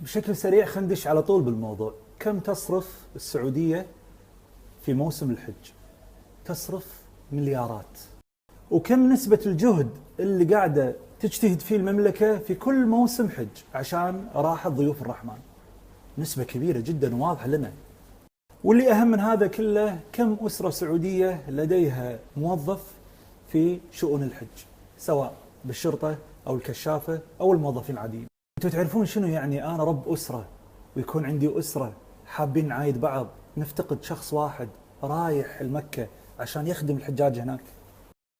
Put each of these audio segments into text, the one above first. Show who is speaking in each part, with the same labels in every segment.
Speaker 1: بشكل سريع خلينا ندش على طول بالموضوع. كم تصرف السعودية في موسم الحج؟ تصرف مليارات. وكم نسبة الجهد اللي قاعدة تجتهد فيه المملكة في كل موسم حج عشان راحة ضيوف الرحمن؟ نسبة كبيرة جدا وواضحة لنا. واللي أهم من هذا كله، كم أسرة سعودية لديها موظف في شؤون الحج، سواء بالشرطة أو الكشافة أو الموظفين العاديين. أنتوا تعرفون شنو يعني أنا رب أسرة ويكون عندي أسرة حابين نعايد بعض، نفتقد شخص واحد رايح المكة عشان يخدم الحجاج هناك؟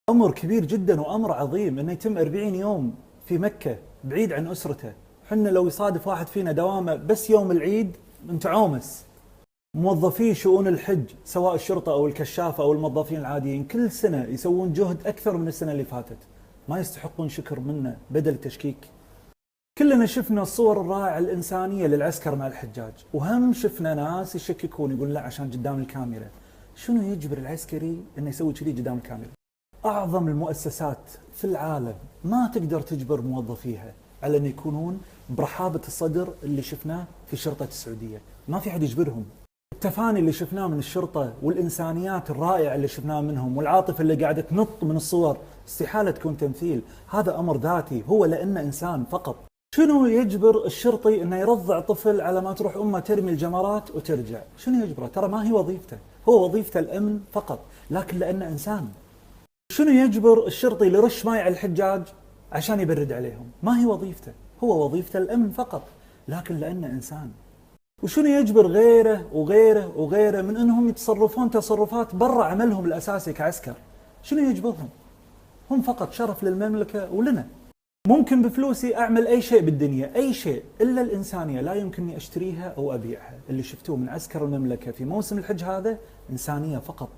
Speaker 1: أمر كبير جدا وأمر عظيم أنه يتم 40 يوم في مكة بعيد عن أسرته. حنا لو يصادف واحد فينا دوامه بس يوم العيد انت عومس. موظفي شؤون الحج سواء الشرطة أو الكشافة أو الموظفين العاديين كل سنة يسوون جهد أكثر من السنة اللي فاتت، ما يستحقون شكر منا بدل التشكيك. كلنا شفنا الصور الرائعة الإنسانية للعسكر مع الحجاج، وهم شفنا ناس يشككون يقول لا عشان قدام الكاميرا. شنو يجبر العسكري انه يسوي كذي قدام الكاميرا؟ أعظم المؤسسات في العالم ما تقدر تجبر موظفيها على أن يكونون برحابة الصدر اللي شفناه في شرطة السعودية. ما في حد يجبرهم. التفاني اللي شفناه من الشرطة والإنسانيات الرائعة اللي شفناه منهم والعاطفة اللي قاعدة تنط من الصور استحالة تكون تمثيل. هذا أمر ذاتي، هو لأنه إنسان فقط. شنو يجبر الشرطي أنه يرضع طفل على ما تروح أمه ترمي الجمرات وترجع؟ شنو يجبره؟ ترى ما هي وظيفته، هو وظيفته الأمن فقط، لكن لأنه إنسان. شنو يجبر الشرطي اللي يرش ماي على الحجاج عشان يبرد عليهم؟ ما هي وظيفته، هو وظيفته الأمن فقط، لكن لأنه إنسان. وشنو يجبر غيره وغيره وغيره من أنهم يتصرفون تصرفات برا عملهم الأساسي كعسكر؟ شنو يجبرهم؟ هم فقط شرف للمملكة ولنا. ممكن بفلوسي أعمل أي شيء بالدنيا، أي شيء، إلا الإنسانية لا يمكنني أشتريها أو أبيعها. اللي شفتوه من عسكر المملكة في موسم الحج هذا إنسانية فقط.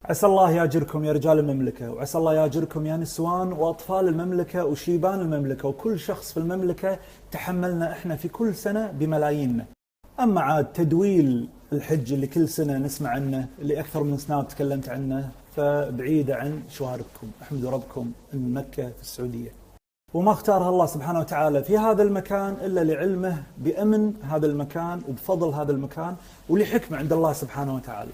Speaker 1: عسى الله ياجركم يا رجال المملكة، وعسى الله ياجركم يا نسوان وأطفال المملكة وشيبان المملكة وكل شخص في المملكة تحملنا إحنا في كل سنة بملاييننا. أما عاد تدويل الحج اللي كل سنة نسمع عنه، اللي أكثر من سنة تكلمت عنه، فبعيدة عن شواربكم. احمدوا ربكم أن مكة في السعودية، وما اختارها الله سبحانه وتعالى في هذا المكان إلا لعلمه بأمن هذا المكان وبفضل هذا المكان ولحكمة عند الله سبحانه وتعالى.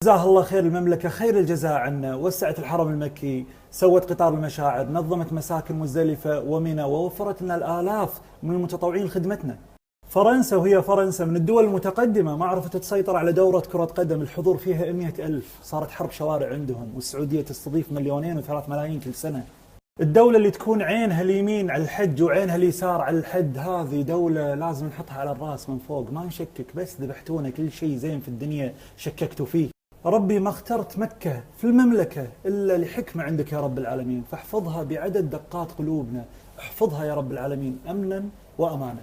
Speaker 1: جزاها الله خير المملكة خير الجزاء عنا. وسعت الحرم المكي، سوت قطار المشاعر، نظمت مساكن مزدلفة ومنى، ووفرت لنا الآلاف من المتطوعين لخدمتنا. فرنسا وهي فرنسا من الدول المتقدمة ما عرفت تسيطر على دورة كرة قدم الحضور فيها 100,000، صارت حرب شوارع عندهم، والسعودية تستضيف 2,3 ملايين كل سنة. الدولة اللي تكون عينها اليمين على الحج وعينها اليسار على الحد، هذه دولة لازم نحطها على الراس من فوق، ما نشكك. بس ذبحتونا كل شيء زين في الدنيا شككتوا فيه. ربي ما اخترت مكة في المملكة إلا لحكمة عندك يا رب العالمين، فاحفظها بعدد دقات قلوبنا، احفظها يا رب العالمين أمنا وأمانا.